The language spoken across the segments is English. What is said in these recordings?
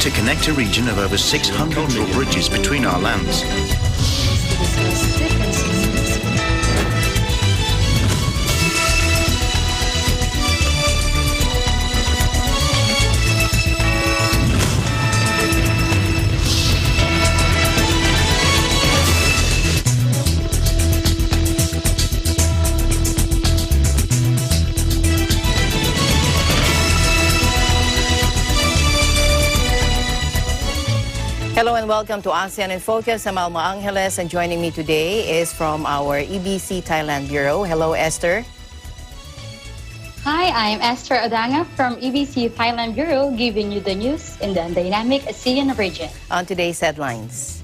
to connect a region of over 600 mill bridges between our lands. Hello and welcome to ASEAN in Focus. I'm Alma Angeles, and joining me today is from our EBC Thailand Bureau. Hello, Esther. Hi, I'm Esther Adanga from EBC Thailand Bureau, giving you the news in the dynamic ASEAN region. On today's headlines.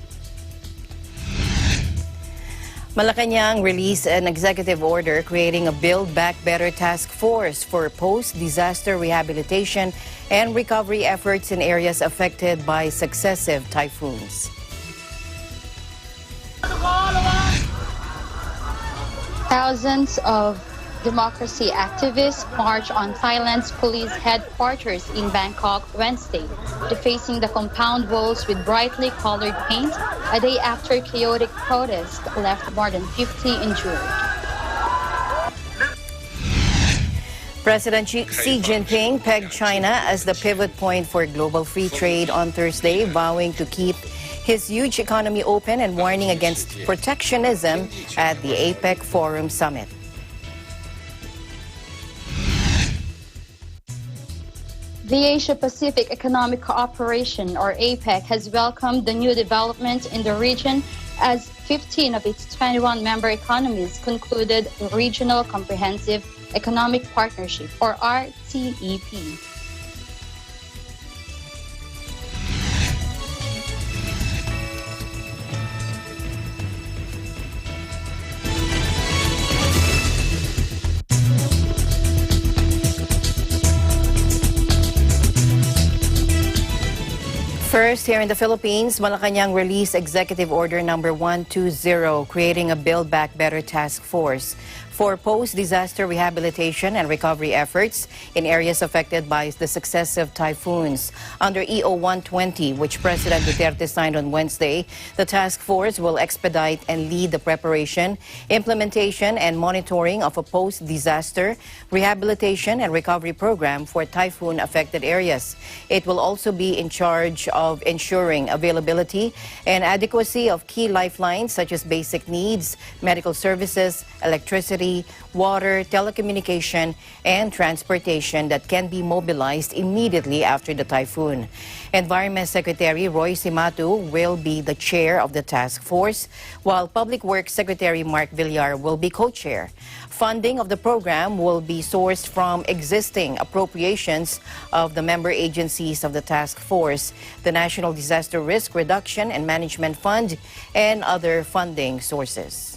Malacanang released an executive order creating a Build Back Better task force for post-disaster rehabilitation and recovery efforts in areas affected by successive typhoons. Thousands of democracy activists marched on Thailand's police headquarters in Bangkok Wednesday, defacing the compound walls with brightly colored paint a day after chaotic protests left more than 50 injured. President Xi Jinping pegged China as the pivot point for global free trade on Thursday, vowing to keep his huge economy open and warning against protectionism at the APEC Forum Summit. The Asia-Pacific Economic Cooperation, or APEC, has welcomed the new development in the region as 15 of its 21 member economies concluded the Regional Comprehensive Economic Partnership, or RCEP. First, here in the Philippines, Malacanang released Executive Order number 120, creating a Build Back Better task force for post-disaster rehabilitation and recovery efforts in areas affected by the successive typhoons. Under EO 120, which President Duterte signed on Wednesday, the task force will expedite and lead the preparation, implementation, and monitoring of a post-disaster rehabilitation and recovery program for typhoon-affected areas. It will also be in charge of ensuring availability and adequacy of key lifelines such as basic needs, medical services, electricity, water, telecommunication, and transportation that can be mobilized immediately after the typhoon. Environment Secretary Roy Simatu will be the chair of the task force, while Public Works Secretary Mark Villar will be co-chair. Funding of the program will be sourced from existing appropriations of the member agencies of the task force, the National Disaster Risk Reduction and Management Fund, and other funding sources.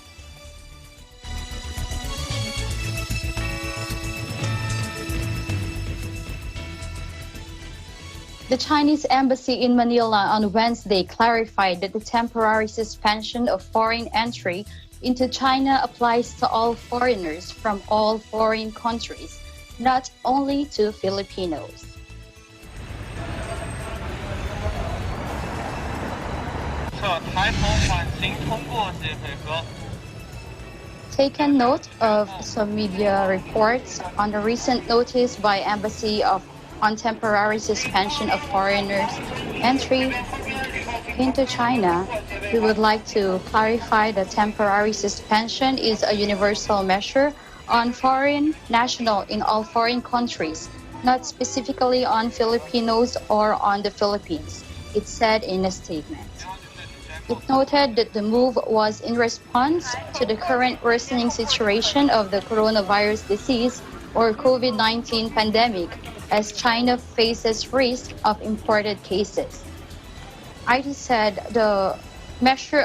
The Chinese embassy in Manila on Wednesday clarified that the temporary suspension of foreign entry into China applies to all foreigners from all foreign countries, not only to Filipinos. Taken note of some media reports on the recent notice by Embassy on temporary suspension of foreigners' entry into China, we would like to clarify that temporary suspension is a universal measure on foreign nationals in all foreign countries, not specifically on Filipinos or on the Philippines, it said in a statement. It noted that the move was in response to the current worsening situation of the coronavirus disease or COVID-19 pandemic, as China faces risk of imported cases. IT said the measure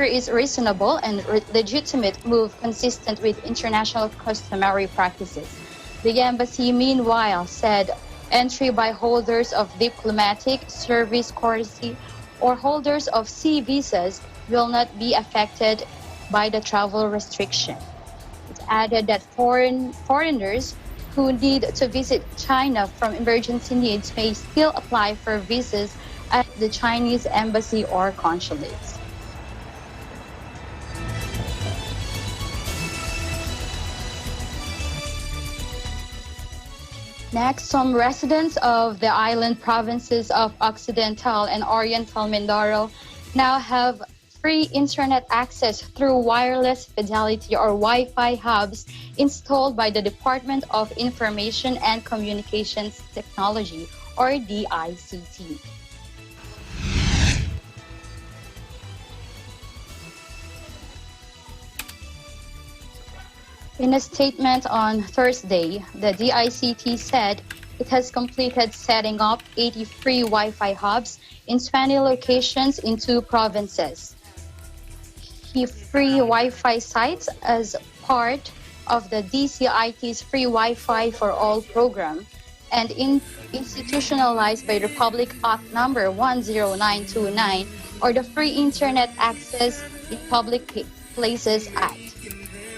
is reasonable and legitimate move consistent with international customary practices. The embassy, meanwhile, said entry by holders of diplomatic, service courtesy, or holders of C visas will not be affected by the travel restriction. It added that foreigners who need to visit China from emergency needs may still apply for visas at the Chinese embassy or consulates. Next, some residents of the island provinces of Occidental and Oriental Mindoro now have free internet access through wireless fidelity or Wi-Fi hubs installed by the Department of Information and Communications Technology, or DICT. In a statement on Thursday, the DICT said it has completed setting up 80 free Wi-Fi hubs in 20 locations in 2 provinces. Free Wi-Fi sites as part of the DCIT's Free Wi-Fi for All program and institutionalized by Republic Act number 10929, or the Free Internet Access in Public Places Act.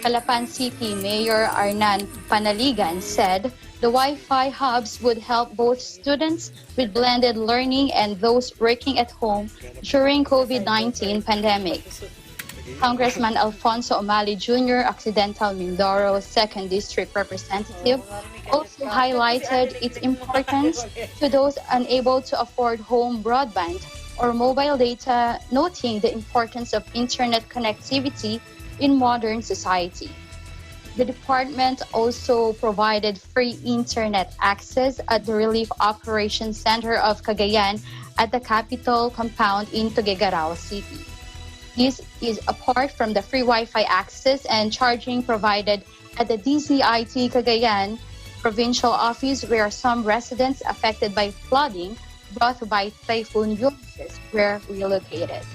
Calapan City Mayor Arnan Panaligan said the Wi-Fi hubs would help both students with blended learning and those working at home during COVID-19 pandemic. Congressman Alfonso Omali Jr., Occidental Mindoro 2nd District Representative, also highlighted its importance to those unable to afford home broadband or mobile data, noting the importance of internet connectivity in modern society. The department also provided free internet access at the Relief Operations Center of Cagayan at the Capitol compound in Tuguegarao City. This is apart from the free Wi-Fi access and charging provided at the DCIT Cagayan provincial office, where some residents affected by flooding brought by Typhoon UNICEF were relocated.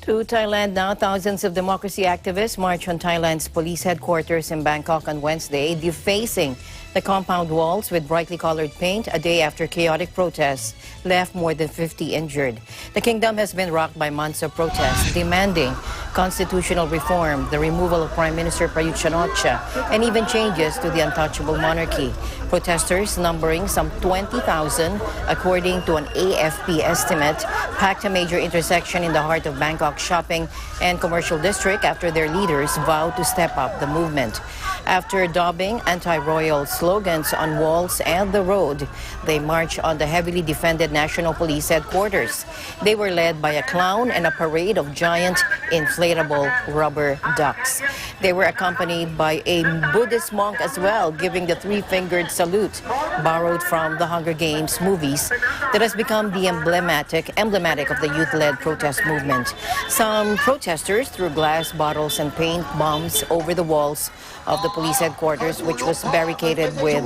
To Thailand now, thousands of democracy activists marched on Thailand's police headquarters in Bangkok on Wednesday, defacing the compound walls with brightly colored paint a day after chaotic protests left more than 50 injured. The kingdom has been rocked by months of protests demanding constitutional reform, the removal of Prime Minister Prayut Chan-o-cha, and even changes to the untouchable monarchy. Protesters, numbering some 20,000, according to an AFP estimate, packed a major intersection in the heart of Bangkok shopping and commercial district after their leaders vowed to step up the movement. After daubing anti-royal slogans on walls and the road, they marched on the heavily defended National Police headquarters. They were led by a clown and a parade of giant inflatable rubber ducks. They were accompanied by a Buddhist monk as well, giving the three-fingered salute borrowed from the Hunger Games movies that has become the emblematic of the youth-led protest movement. Some protesters threw glass bottles and paint bombs over the walls of the police headquarters, which was barricaded with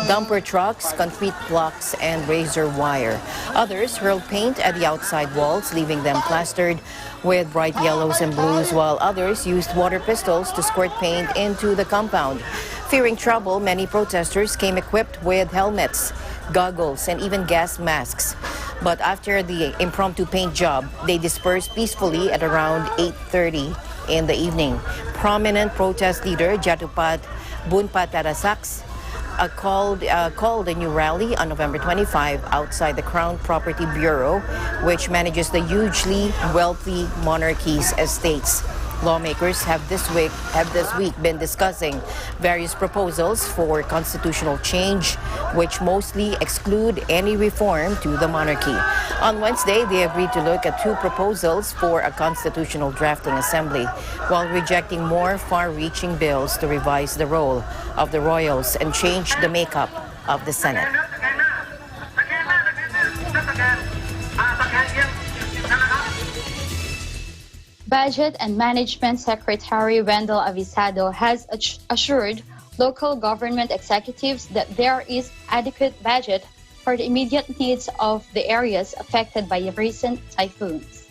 dumper trucks, concrete blocks, and razor wire. Others hurled paint at the outside walls, leaving them plastered with bright yellows and blues, while others used water pistols to squirt paint into the compound. Fearing trouble, many protesters came equipped with helmets, goggles, and even gas masks. But after the impromptu paint job, they dispersed peacefully at around 8:30 in the evening. Prominent protest leader Jatupat Bunpat Tarasaks called a new rally on November 25 outside the Crown Property Bureau, which manages the hugely wealthy monarchy's estates. Lawmakers have this week been discussing various proposals for constitutional change, which mostly exclude any reform to the monarchy. On Wednesday, they agreed to look at 2 proposals for a constitutional drafting assembly, while rejecting more far-reaching bills to revise the role of the royals and change the makeup of the Senate. Budget and Management Secretary Wendell Avisado has assured local government executives that there is adequate budget for the immediate needs of the areas affected by recent typhoons.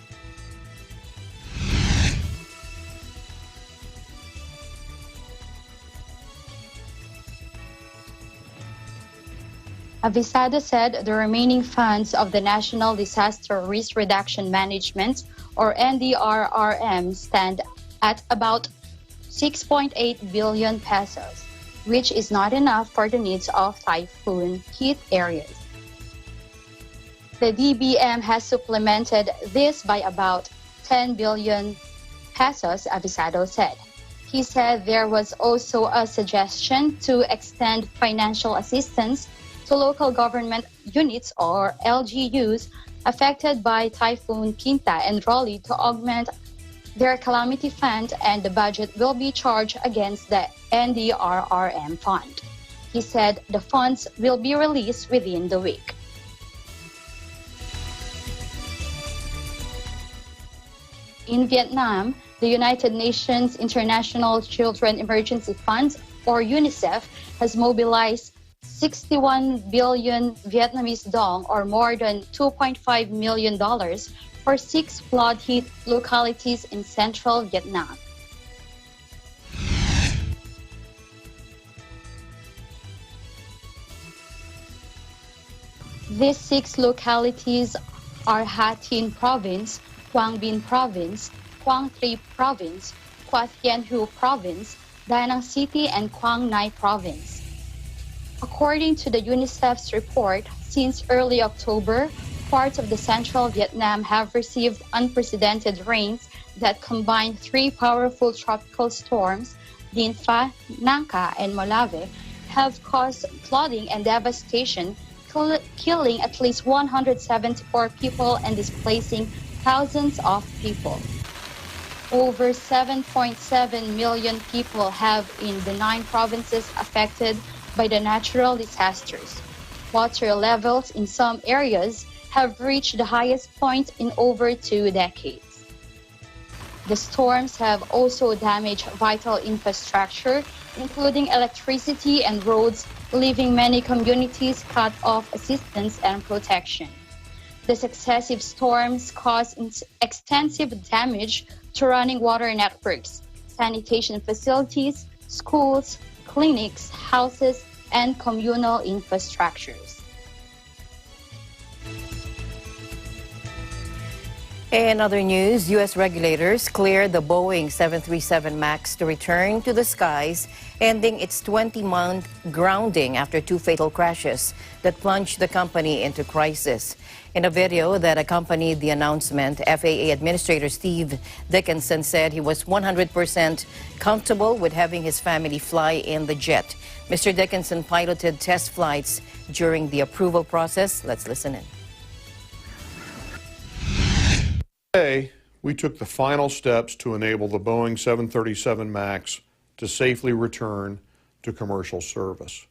Avisado said the remaining funds of the National Disaster Risk Reduction Management, or NDRRM, stand at about 6.8 billion pesos, which is not enough for the needs of typhoon hit areas. The DBM has supplemented this by about 10 billion pesos, Avisado said. He said there was also a suggestion to extend financial assistance to local government units or LGUs affected by Typhoon Quinta and Rolly to augment their calamity fund, and the budget will be charged against the NDRRM fund. He said the funds will be released within the week. In Vietnam, the United Nations International Children Emergency Fund, or UNICEF, has mobilized 61 billion Vietnamese dong, or more than $2.5 million, for 6 flood-hit localities in central Vietnam. These 6 localities are Ha Tinh Province, Quang Binh Province, Quang Tri Province, Qua Thien Hu Province, Da Nang City, and Quang Nai Province. According to the UNICEF's report, since early October, parts of the central Vietnam have received unprecedented rains that combine 3 powerful tropical storms, Dinh Pha, Nangka, and Molave, have caused flooding and devastation, killing at least 174 people and displacing thousands of people. Over 7.7 million people have in the 9 provinces affected by the natural disasters. Water levels in some areas have reached the highest point in over 2 decades. The storms have also damaged vital infrastructure, including electricity and roads, leaving many communities cut off assistance and protection. The successive storms caused extensive damage to running water networks, sanitation facilities, schools, clinics, houses, and communal infrastructures. In other news, U.S. regulators cleared the Boeing 737 MAX to return to the skies, ending its 20-month grounding after 2 fatal crashes that plunged the company into crisis. In a video that accompanied the announcement, FAA Administrator Steve Dickinson said he was 100% comfortable with having his family fly in the jet. Mr. Dickinson piloted test flights during the approval process. Let's listen in. Today, we took the final steps to enable the Boeing 737 MAX to safely return to commercial service.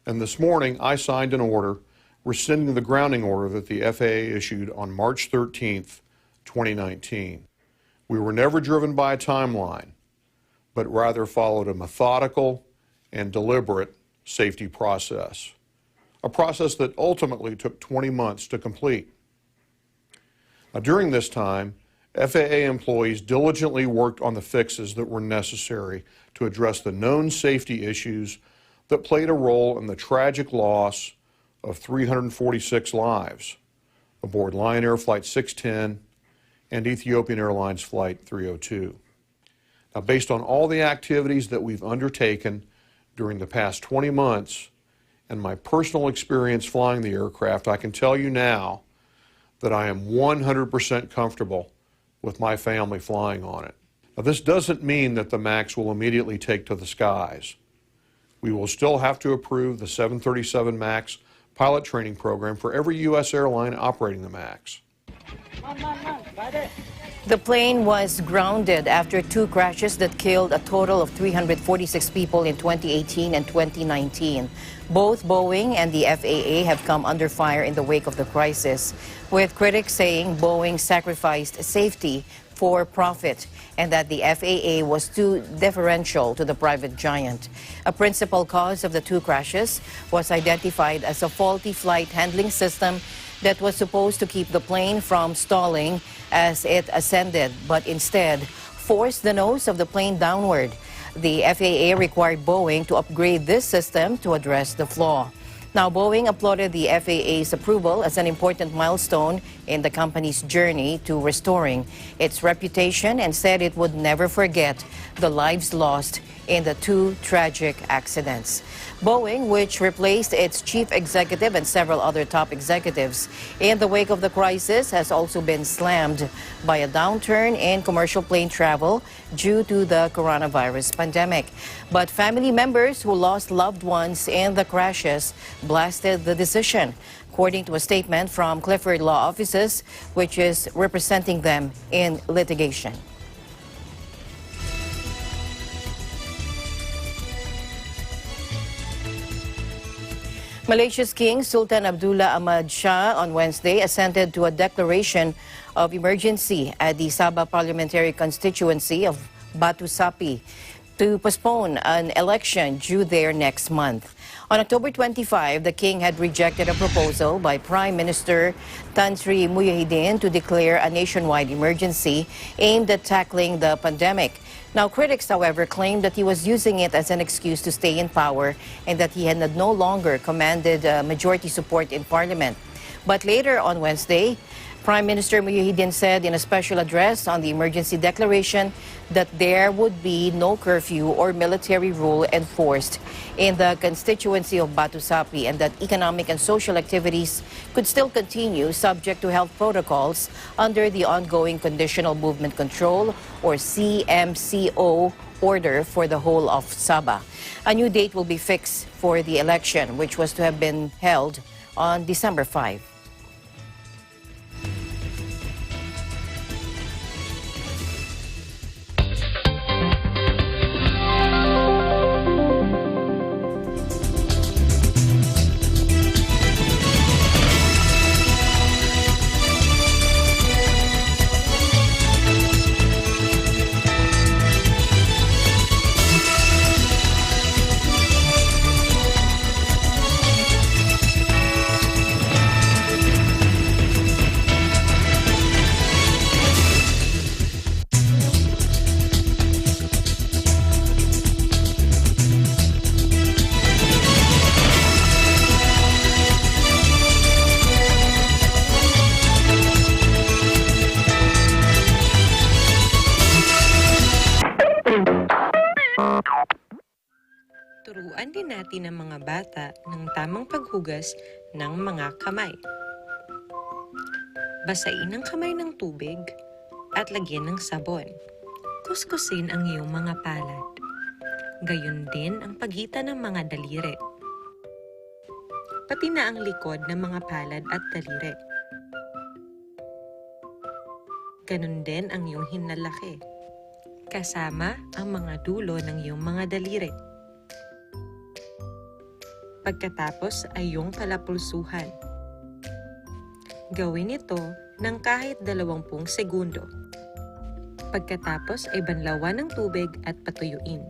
And this morning, I signed an order rescinding the grounding order that the FAA issued on March 13th, 2019. We were never driven by a timeline, but rather followed a methodical and deliberate safety process, a process that ultimately took 20 months to complete. Now, during this time, FAA employees diligently worked on the fixes that were necessary to address the known safety issues that played a role in the tragic loss of 346 lives aboard Lion Air Flight 610 and Ethiopian Airlines Flight 302. Now, based on all the activities that we've undertaken during the past 20 months and my personal experience flying the aircraft, I can tell you now that I am 100% comfortable with my family flying on it. Now, this doesn't mean that the MAX will immediately take to the skies. We will still have to approve the 737 MAX pilot training program for every U.S. airline operating the MAX. The plane was grounded after 2 crashes that killed a total of 346 people in 2018 and 2019. Both Boeing and the FAA have come under fire in the wake of the crisis, with critics saying Boeing sacrificed safety for profit and that the FAA was too deferential to the private giant. A principal cause of the 2 crashes was identified as a faulty flight handling system that was supposed to keep the plane from stalling as it ascended, but instead forced the nose of the plane downward. The FAA required Boeing to upgrade this system to address the flaw. Now, Boeing applauded the FAA's approval as an important milestone in the company's journey to restoring its reputation and said it would never forget the lives lost in the two tragic accidents. Boeing, which replaced its chief executive and several other top executives in the wake of the crisis, has also been slammed by a downturn in commercial plane travel due to the coronavirus pandemic. But family members who lost loved ones in the crashes blasted the decision, according to a statement from Clifford Law Offices, which is representing them in litigation. Malaysia's King Sultan Abdullah Ahmad Shah on Wednesday assented to a declaration of emergency at the Sabah parliamentary constituency of Batu Sapi to postpone an election due there next month. On October 25, the king had rejected a proposal by Prime Minister Tan Sri Muhyiddin to declare a nationwide emergency aimed at tackling the pandemic. Now, critics, however, claimed that he was using it as an excuse to stay in power and that he had no longer commanded majority support in parliament. But later on Wednesday, Prime Minister Muhyiddin said in a special address on the emergency declaration that there would be no curfew or military rule enforced in the constituency of Batu Sapi and that economic and social activities could still continue subject to health protocols under the ongoing Conditional Movement Control or CMCO order for the whole of Sabah. A new date will be fixed for the election, which was to have been held on December 5. Turuan din natin ang mga bata ng tamang paghugas ng mga kamay. Basain ang kamay ng tubig at lagyan ng sabon. Kuskusin ang iyong mga palad. Gayon din ang pagitan ng mga daliri. Pati na ang likod ng mga palad at daliri. Ganon din ang iyong hinlalaki, kasama ang mga dulo ng iyong mga daliri. Pagkatapos ay iyong palapulsuhan. Gawin ito ng kahit 20 segundo. Pagkatapos ay banlawan ng tubig at patuyuin.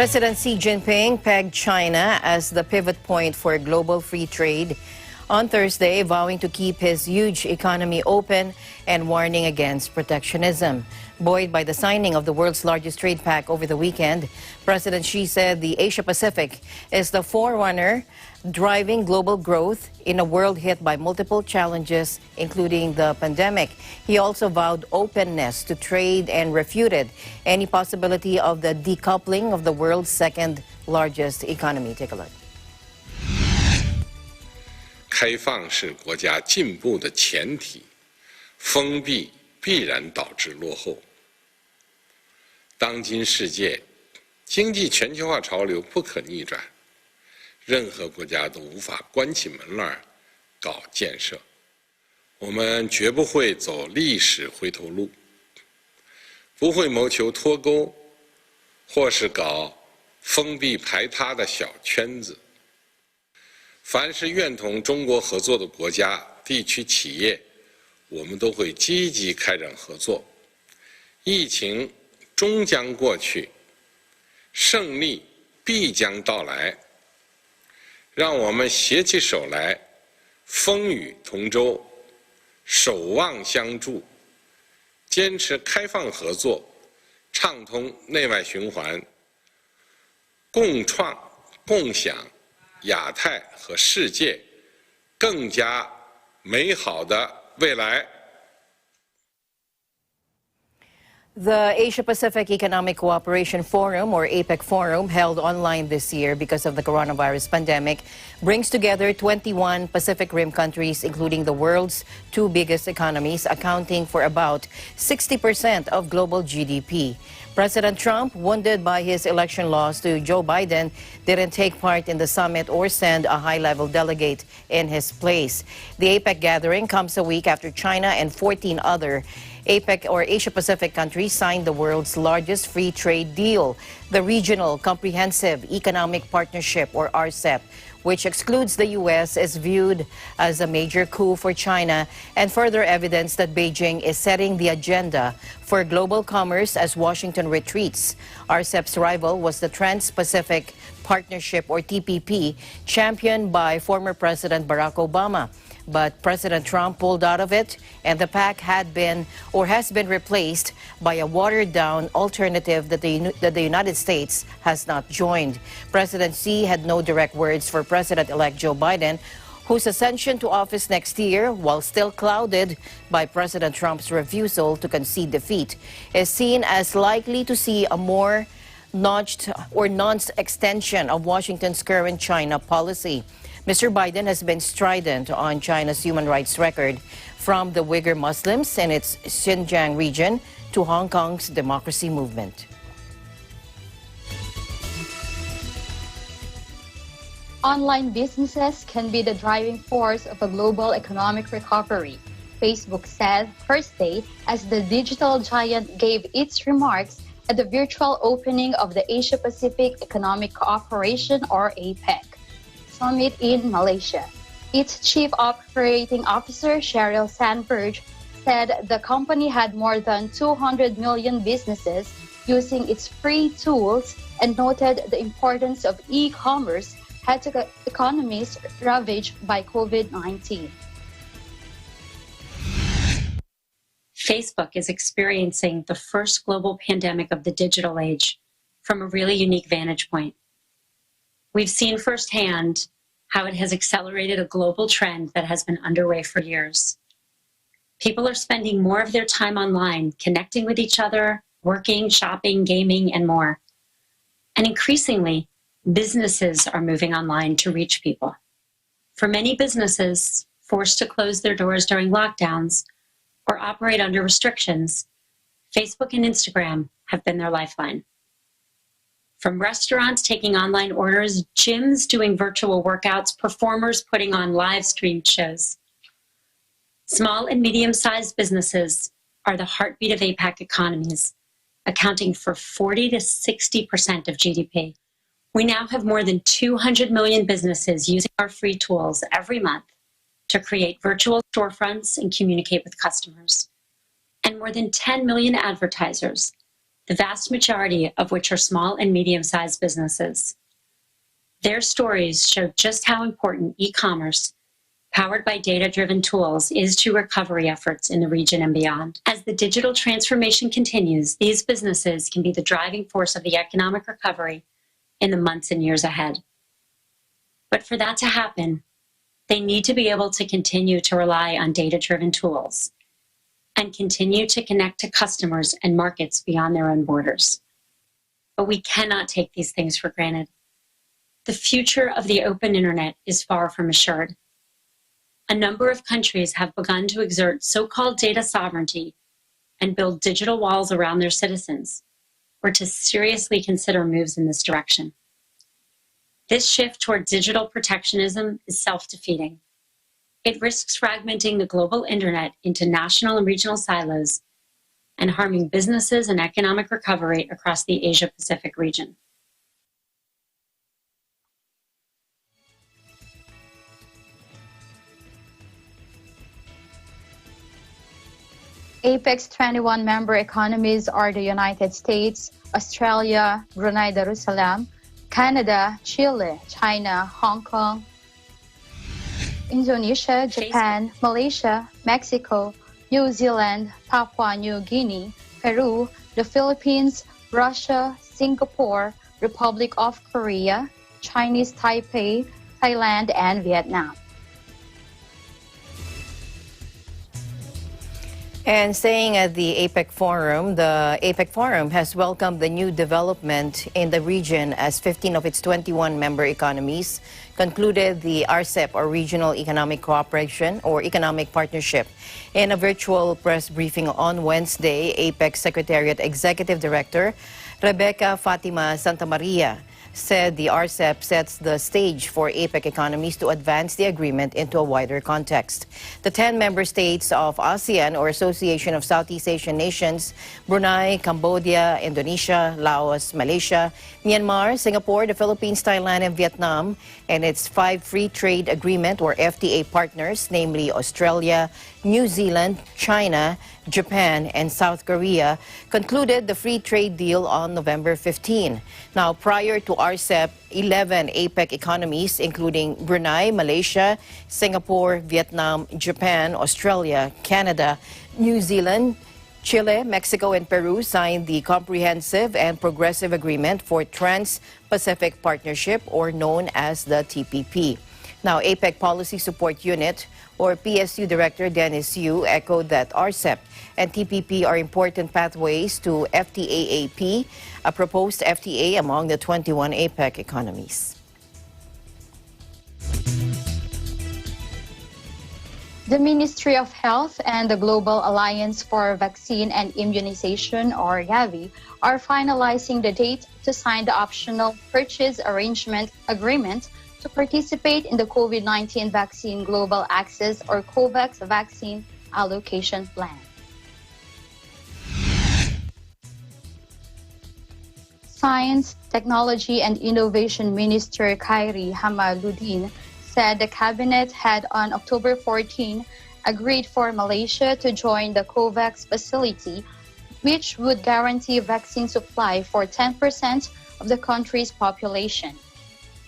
President Xi Jinping pegged China as the pivot point for global free trade on Thursday, vowing to keep his huge economy open and warning against protectionism. Buoyed by the signing of the world's largest trade pact over the weekend, President Xi said the Asia-Pacific is the forerunner driving global growth in a world hit by multiple challenges, including the pandemic. He also vowed openness to trade and refuted any possibility of the decoupling of the world's second largest economy. Take a look. 开放是国家进步的前提，封闭必然导致落后。当今世界经济全球化潮流不可逆转，任何国家都无法关起门来搞建设。我们绝不会走历史回头路，不会谋求脱钩，或是搞封闭排他的小圈子。 凡是愿同中国合作的国家、地区企业，我们都会积极开展合作。疫情终将过去，胜利必将到来。让我们携起手来，风雨同舟，守望相助，坚持开放合作，畅通内外循环，共创共享 亚太和世界更加美好的未来。 The Asia-Pacific Economic Cooperation Forum, or APEC Forum, held online this year because of the coronavirus pandemic, brings together 21 Pacific Rim countries, including the world's two biggest economies, accounting for about 60% of global GDP. President Trump, wounded by his election loss to Joe Biden, didn't take part in the summit or send a high-level delegate in his place. The APEC gathering comes a week after China and 14 other APEC or Asia-Pacific countries signed the world's largest free trade deal, the Regional Comprehensive Economic Partnership, or RCEP, which excludes the U.S., is viewed as a major coup for China and further evidence that Beijing is setting the agenda for global commerce as Washington retreats. RCEP's rival was the Trans-Pacific Partnership, or TPP, championed by former President Barack Obama. But President Trump pulled out of it, and the pact had been or has been replaced by a watered-down alternative that the United States has not joined. President Xi had no direct words for President-elect Joe Biden, whose ascension to office next year, while still clouded by President Trump's refusal to concede defeat, is seen as likely to see a more notched or nuanced extension of Washington's current China policy. Mr. Biden has been strident on China's human rights record, from the Uyghur Muslims in its Xinjiang region to Hong Kong's democracy movement. Online businesses can be the driving force of a global economic recovery, Facebook said Thursday as the digital giant gave its remarks at the virtual opening of the Asia-Pacific Economic Cooperation, or APEC, summit in Malaysia. Its Chief Operating Officer, Sheryl Sandberg, said the company had more than 200 million businesses using its free tools and noted the importance of e-commerce had to economies ravaged by COVID-19. Facebook is experiencing the first global pandemic of the digital age from a really unique vantage point. We've seen firsthand how it has accelerated a global trend that has been underway for years. People are spending more of their time online, connecting with each other, working, shopping, gaming, and more. And increasingly, businesses are moving online to reach people. For many businesses forced to close their doors during lockdowns or operate under restrictions, Facebook and Instagram have been their lifeline. From restaurants taking online orders, gyms doing virtual workouts, performers putting on live streamed shows. Small and medium-sized businesses are the heartbeat of APEC economies, accounting for 40 to 60% of GDP. We now have more than 200 million businesses using our free tools every month to create virtual storefronts and communicate with customers, and more than 10 million advertisers the vast majority of which are small and medium-sized businesses. Their stories show just how important e-commerce, powered by data-driven tools, is to recovery efforts in the region and beyond. As the digital transformation continues, these businesses can be the driving force of the economic recovery in the months and years ahead. But for that to happen, they need to be able to continue to rely on data-driven tools and continue to connect to customers and markets beyond their own borders. But we cannot take these things for granted. The future of the open internet is far from assured. A number of countries have begun to exert so-called data sovereignty and build digital walls around their citizens, or to seriously consider moves in this direction. This shift toward digital protectionism is self-defeating. It risks fragmenting the global internet into national and regional silos and harming businesses and economic recovery across the Asia-Pacific region. APEC's 21 member economies are the United States, Australia, Brunei Darussalam, Canada, Chile, China, Hong Kong, Indonesia, Japan, Malaysia, Mexico, New Zealand, Papua New Guinea, Peru, the Philippines, Russia, Singapore, Republic of Korea, Chinese Taipei, Thailand, and Vietnam. And staying at the APEC Forum, the APEC Forum has welcomed the new development in the region as 15 of its 21 member economies concluded the RCEP, or Regional Economic Cooperation or Economic Partnership. In a virtual press briefing on Wednesday, APEC Secretariat Executive Director Rebecca Fatima Santamaria said the RCEP sets the stage for APEC economies to advance the agreement into a wider context. The 10 member states of ASEAN, or Association of Southeast Asian Nations, Brunei, Cambodia, Indonesia, Laos, Malaysia, Myanmar, Singapore, the Philippines, Thailand, and Vietnam, and its 5 free trade agreement or FTA partners, namely Australia, New Zealand, China, Japan, and South Korea, concluded the free trade deal on November 15. Now, prior to RCEP, 11 APEC economies, including Brunei, Malaysia, Singapore, Vietnam, Japan, Australia, Canada, New Zealand, Chile, Mexico, and Peru signed the Comprehensive and Progressive Agreement for Trans-Pacific Partnership, or known as the TPP. Now, APEC Policy Support Unit, or PSU Director Dennis Yu, echoed that RCEP and TPP are important pathways to FTAAP, a proposed FTA among the 21 APEC economies. The Ministry of Health and the Global Alliance for Vaccine and Immunization, or Gavi, are finalizing the date to sign the optional purchase arrangement agreement to participate in the COVID-19 Vaccine Global Access, or COVAX, vaccine allocation plan. Science, Technology and Innovation Minister Khairi Hamaluddin said the cabinet had on October 14 agreed for Malaysia to join the COVAX facility, which would guarantee vaccine supply for 10% of the country's population.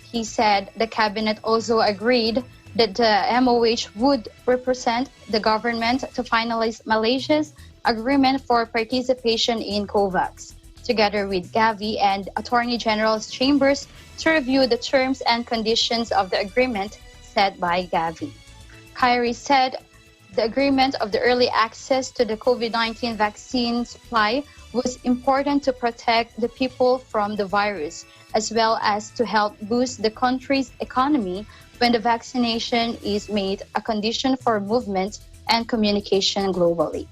He said the cabinet also agreed that the MOH would represent the government to finalize Malaysia's agreement for participation in COVAX, together with Gavi and Attorney General's chambers to review the terms and conditions of the agreement set by Gavi. Khairi said the agreement of the early access to the COVID-19 vaccine supply was important to protect the people from the virus, as well as to help boost the country's economy when the vaccination is made a condition for movement and communication globally.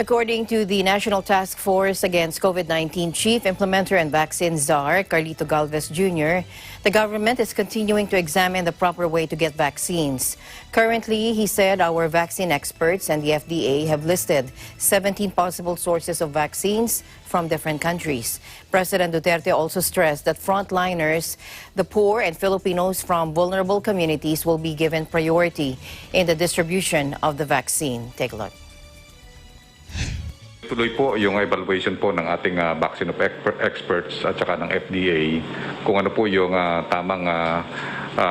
According to the National Task Force Against COVID-19 Chief Implementer and Vaccine Czar, Carlito Galvez Jr., the government is continuing to examine the proper way to get vaccines. Currently, he said our vaccine experts and the FDA have listed 17 possible sources of vaccines from different countries. President Duterte also stressed that frontliners, the poor and Filipinos from vulnerable communities will be given priority in the distribution of the vaccine. Take a look. Tuloy po yung evaluation po ng ating vaccine of experts at saka ng FDA kung ano po yung tamang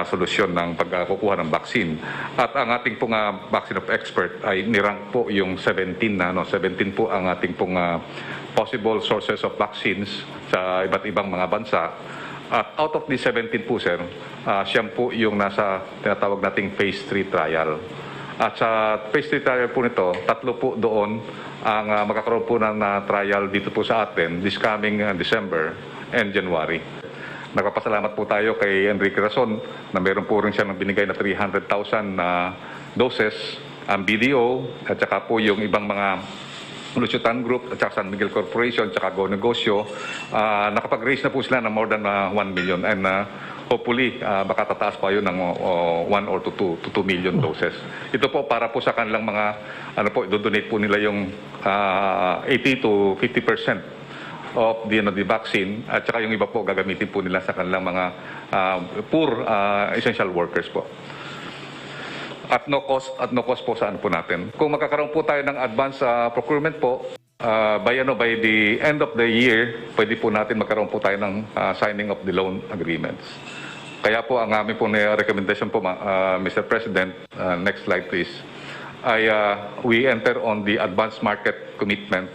solusyon ng pagkukuha ng vaccine. At ang ating pong vaccine of expert ay nirank po yung 17 po ang ating pong possible sources of vaccines sa iba't ibang mga bansa. At out of the 17 po, sir, siyam po yung nasa tinatawag nating phase 3 trial. At sa phase 3 trial po nito, 3 po doon ang magkakaroon po ng trial dito po sa atin this coming December and January. Nagpapasalamat po tayo kay Enrique Rason na meron po rin siya ng binigay na 300,000 doses ang BDO at saka po yung ibang mga Lusutan Group at saka San Miguel Corporation at saka Go Negosyo. Nakapag-raise na po sila ng more than 1 million and hopefully, baka tataas pa yun ng 1 or 2 million doses. Ito po para po sa kanilang mga, do-donate po nila yung 80 to 50% of the vaccine at saka yung iba po gagamitin po nila sa kanilang mga poor essential workers po. At no cost po sa ano po natin. Kung magkakaroon po tayo ng advance procurement po, by the end of the year, pwede po natin magkaroon po tayo ng signing of the loan agreements. Kaya po ang aming po na recommendation po, Mr. President, next slide please, ay we enter on the advanced market commitment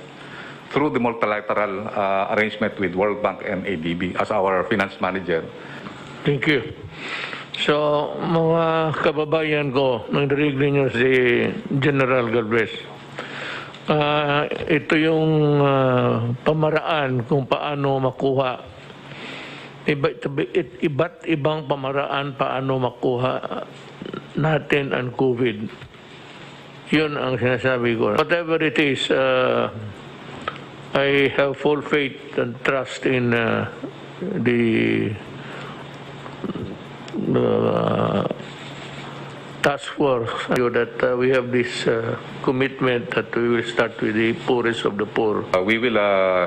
through the multilateral arrangement with World Bank and ADB as our finance manager. Thank you. So, mga kababayan ko, narinig ninyo si General Galvez. Ito yung pamaraan kung paano makuha. Iba't ibang pamaraan paano makuha natin ang COVID. Yun ang sinasabi ko. Whatever it is, I have full faith and trust in the task force that we have this commitment that we will start with the poorest of the poor. We will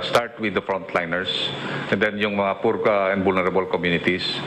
start with the frontliners and then yung mga poor and vulnerable communities.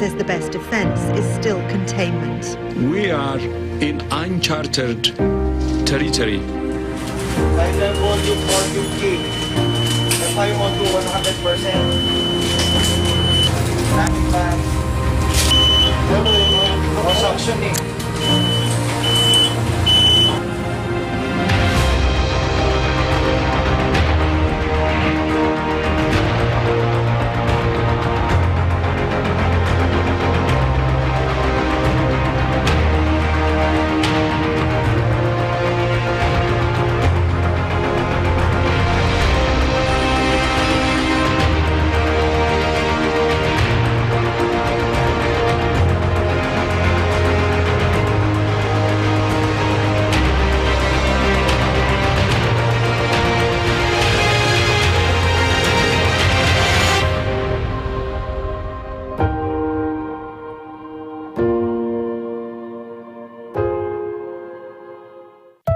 says the best defense is still containment. We are in uncharted territory. Thailand volume 450. FI on to 100%. Traffic ban. Construction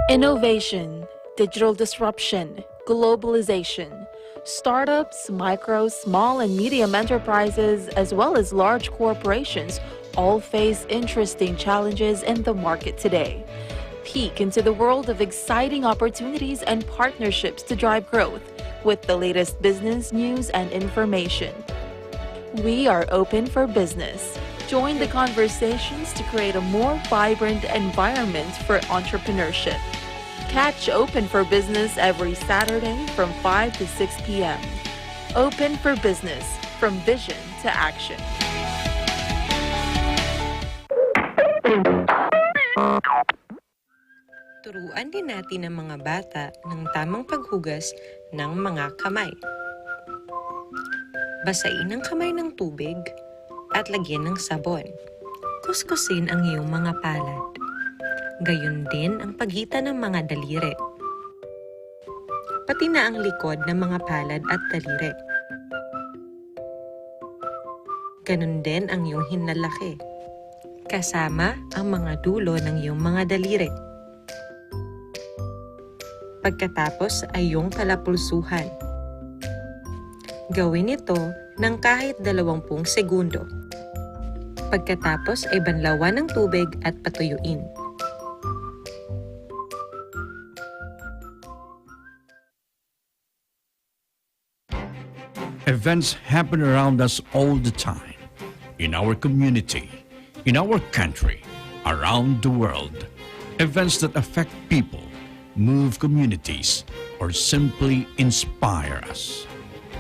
Innovation, digital disruption, globalization. Startups, micro, small, and medium enterprises, as well as large corporations, all face interesting challenges in the market today. Peek into the world of exciting opportunities and partnerships to drive growth with the latest business news and information. We are open for business. Join the conversations to create a more vibrant environment for entrepreneurship. Catch Open for Business every Saturday from 5 to 6 p.m. Open for Business, from vision to action. Turuan din natin ang mga bata ng tamang paghugas ng mga kamay. Basain ang kamay ng tubig at lagyan ng sabon. Kuskusin ang iyong mga palad. Gayon din ang pagitan ng mga daliri. Pati na ang likod ng mga palad at daliri. Ganon din ang iyong hinlalaki, kasama ang mga dulo ng iyong mga daliri. Pagkatapos ay iyong kalapulsuhan. Gawin ito ng kahit 20 segundo. Pagkatapos ay banlawan ng tubig at patuyuin. Events happen around us all the time, in our community, in our country, around the world. Events that affect people, move communities, or simply inspire us.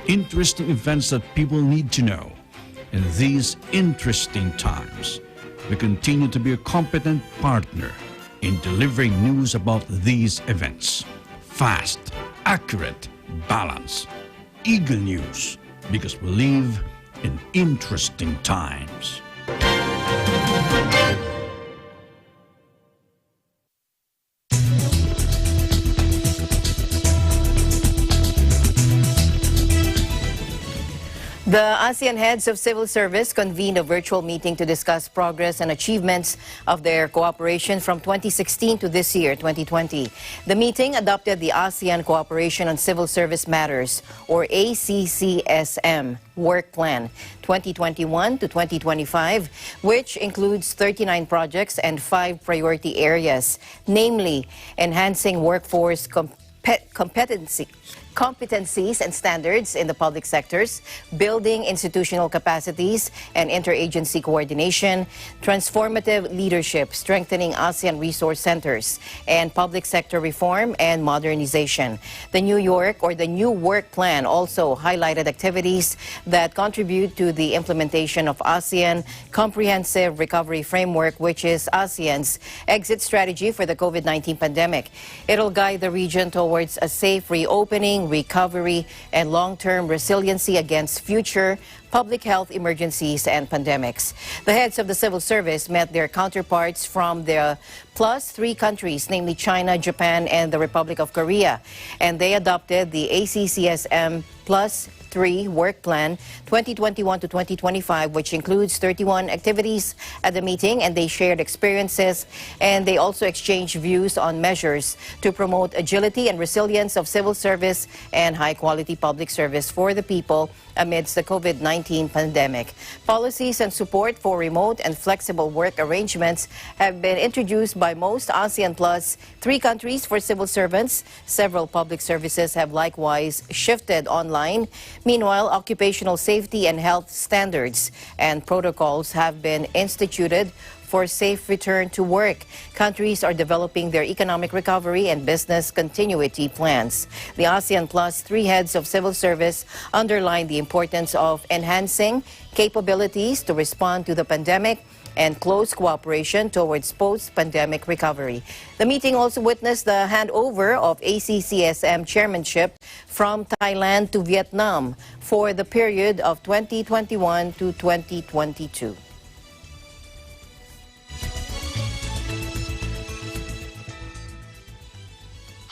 Interesting events that people need to know. In these interesting times, we continue to be a competent partner in delivering news about these events. Fast, accurate, balanced. Eagle News, because we live in interesting times. The ASEAN heads of civil service convened a virtual meeting to discuss progress and achievements of their cooperation from 2016 to this year, 2020. The meeting adopted the ASEAN Cooperation on Civil Service Matters, or ACCSM, Work Plan 2021 to 2025, which includes 39 projects and 5 priority areas, namely enhancing workforce competencies and standards in the public sectors, building institutional capacities and interagency coordination, transformative leadership, strengthening ASEAN resource centers, and public sector reform and modernization. The New Work Plan also highlighted activities that contribute to the implementation of ASEAN Comprehensive Recovery Framework, which is ASEAN's exit strategy for the COVID-19 pandemic. It'll guide the region towards a safe reopening, recovery, and long-term resiliency against future public health emergencies and pandemics. The heads of the civil service met their counterparts from the +3 countries, namely China, Japan, and the Republic of Korea, and they adopted the ACCSM +3 Work Plan 2021 to 2025, which includes 31 activities at the meeting, and they shared experiences, and they also exchanged views on measures to promote agility and resilience of civil service and high-quality public service for the people amidst the COVID-19 pandemic. Policies and support for remote and flexible work arrangements have been introduced by most ASEAN +3 countries for civil servants. Several public services have likewise shifted online. Meanwhile, occupational safety and health standards and protocols have been instituted for safe return to work. Countries are developing their economic recovery and business continuity plans. The ASEAN +3 heads of civil service underlined the importance of enhancing capabilities to respond to the pandemic and close cooperation towards post-pandemic recovery. The meeting also witnessed the handover of ACCSM chairmanship from Thailand to Vietnam for the period of 2021 to 2022.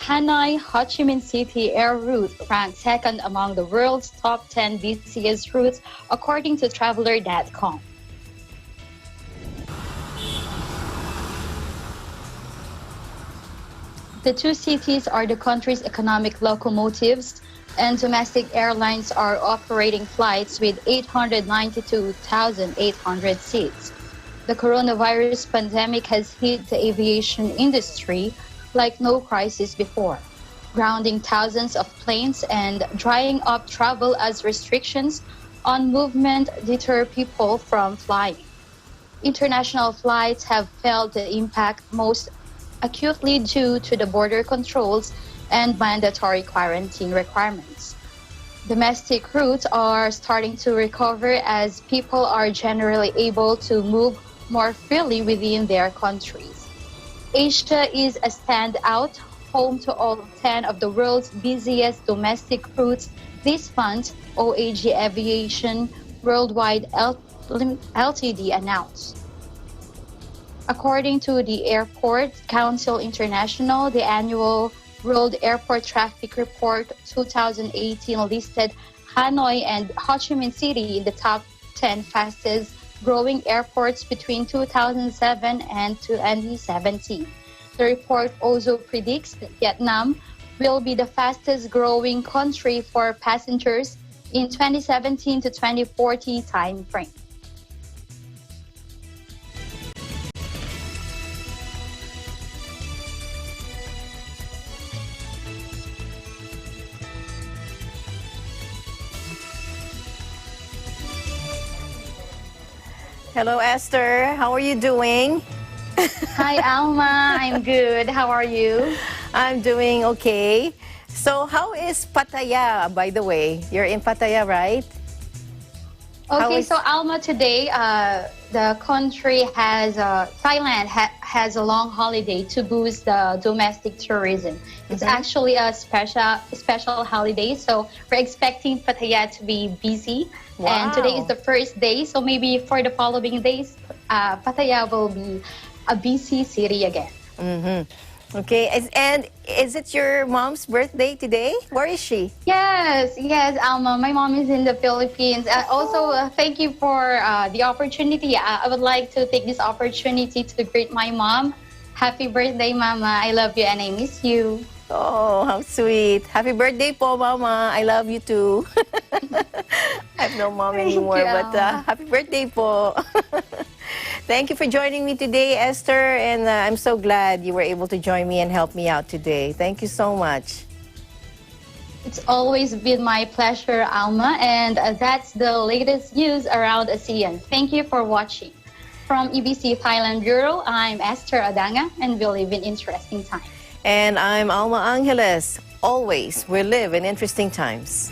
Hanoi Ho Chi Minh City air route ranked second among the world's top 10 busiest routes, according to Traveler.com. The two cities are the country's economic locomotives, and domestic airlines are operating flights with 892,800 seats. The coronavirus pandemic has hit the aviation industry like no crisis before, grounding thousands of planes and drying up travel as restrictions on movement deter people from flying. International flights have felt the impact most acutely due to the border controls and mandatory quarantine requirements. Domestic routes are starting to recover as people are generally able to move more freely within their countries. Asia is a standout, home to all 10 of the world's busiest domestic routes this month, OAG Aviation Worldwide Ltd announced. According to the Airport Council International, the annual World Airport Traffic Report 2018 listed Hanoi and Ho Chi Minh City in the top 10 fastest growing airports between 2007 and 2017. The report also predicts that Vietnam will be the fastest growing country for passengers in 2017 to 2040 timeframe. Hello, Esther. How are you doing? Hi, Alma. I'm good. How are you? I'm doing okay. So how is Pattaya, by the way? You're in Pattaya, right? Okay, so Alma, today the country has, Thailand has a long holiday to boost the domestic tourism. It's actually a special holiday, so we're expecting Pattaya to be busy. Wow. And today is the first day, so maybe for the following days, Pattaya will be a busy city again. Okay, and is it your mom's birthday today? Where is she? Yes, Alma. My mom is in the Philippines. Also, thank you for the opportunity. I would like to take this opportunity to greet my mom. Happy birthday, Mama. I love you and I miss you. Oh, how sweet. Happy birthday po, Mama. I love you too. I have no mom anymore, but happy birthday po. Thank you for joining me today, Esther, and I'm so glad you were able to join me and help me out today. Thank you so much. It's always been my pleasure, Alma, and that's the latest news around ASEAN. Thank you for watching. From EBC Thailand Bureau, I'm Esther Adanga, and we live in interesting times. And I'm Alma Angeles. Always, we live in interesting times.